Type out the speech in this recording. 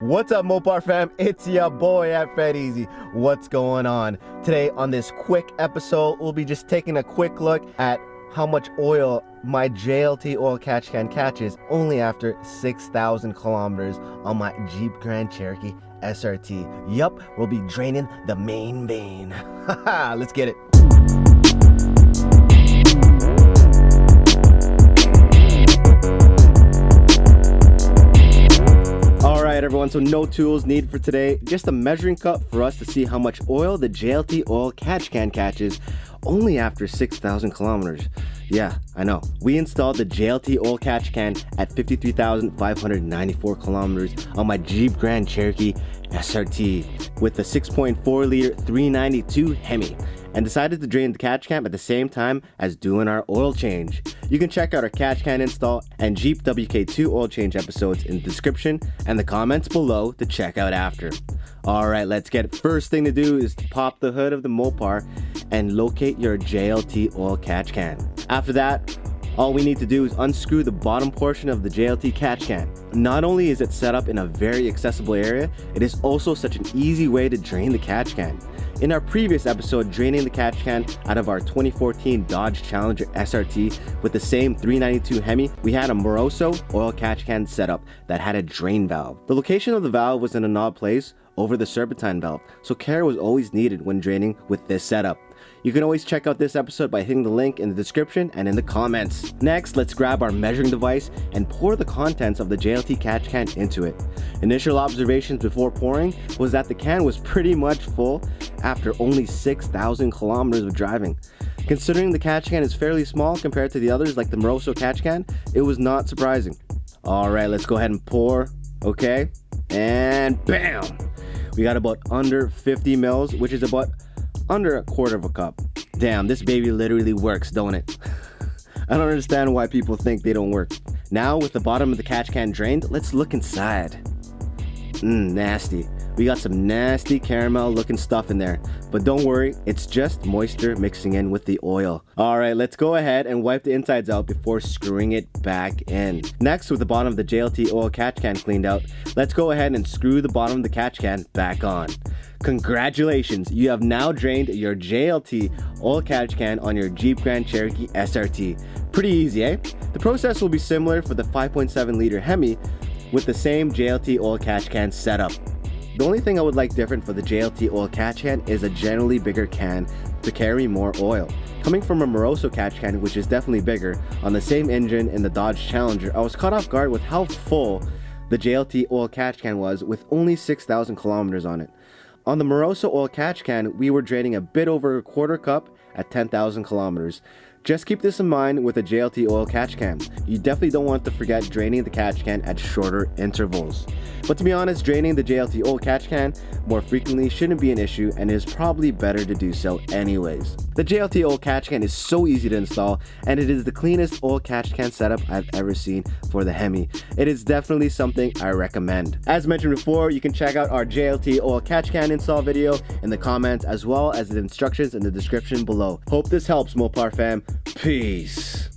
What's up, Mopar fam? It's your boy at Fed Easy. What's going on? Today on this quick episode, we'll be just taking a quick look at how much oil my JLT Oil Catch can catches only after 6,000 kilometers on my Jeep Grand Cherokee SRT. Yup, we'll be draining the main vein. Haha, let's get it. Alright everyone, so no tools needed for today, just a measuring cup for us to see how much oil the JLT Oil Catch can catches only after 6,000 kilometers. Yeah, I know. We installed the JLT Oil Catch can at 53,594 kilometers on my Jeep Grand Cherokee SRT with the 6.4 liter 392 Hemi, and decided to drain the catch can at the same time as doing our oil change. You can check out our catch can install and Jeep WK2 oil change episodes in the description and the comments below to check out after. Alright, let's get it. First thing to do is to pop the hood of the Mopar and locate your JLT oil catch can. After that, all we need to do is unscrew the bottom portion of the JLT catch can. Not only is it set up in a very accessible area, it is also such an easy way to drain the catch can. In our previous episode draining the catch can out of our 2014 Dodge Challenger SRT with the same 392 Hemi, we had a Moroso oil catch can setup that had a drain valve. The location of the valve was in an odd place over the serpentine valve, so care was always needed when draining with this setup. You can always check out this episode by hitting the link in the description and in the comments. Next, let's grab our measuring device and pour the contents of the JLT catch can into it. Initial observations before pouring was that the can was pretty much full after only 6,000 kilometers of driving. Considering the catch can is fairly small compared to the others like the Moroso catch can, it was not surprising. Alright, let's go ahead and pour, okay? And bam! We got about under 50 mils, which is about under a quarter of a cup. Damn, this baby literally works, don't it? I don't understand why people think they don't work. Now, with the bottom of the catch can drained, let's look inside. Nasty. We got some nasty caramel looking stuff in there, but don't worry, it's just moisture mixing in with the oil. Alright, let's go ahead and wipe the insides out before screwing it back in. Next, with the bottom of the JLT oil catch can cleaned out, let's go ahead and screw the bottom of the catch can back on. Congratulations, you have now drained your JLT oil catch can on your Jeep Grand Cherokee SRT. Pretty easy, eh? The process will be similar for the 5.7 liter Hemi with the same JLT oil catch can setup. The only thing I would like different for the JLT oil catch can is a generally bigger can to carry more oil. Coming from a Moroso catch can, which is definitely bigger, on the same engine in the Dodge Challenger, I was caught off guard with how full the JLT oil catch can was with only 6,000 kilometers on it. On the Moroso oil catch can, we were draining a bit over a quarter cup at 10,000 kilometers. Just keep this in mind with a JLT oil catch can. You definitely don't want to forget draining the catch can at shorter intervals. But to be honest, draining the JLT oil catch can more frequently shouldn't be an issue, and it is probably better to do so anyways. The JLT oil catch can is so easy to install, and it is the cleanest oil catch can setup I've ever seen for the Hemi. It is definitely something I recommend. As mentioned before, you can check out our JLT oil catch can install video in the comments as well as the instructions in the description below. Hope this helps, Mopar fam. Peace.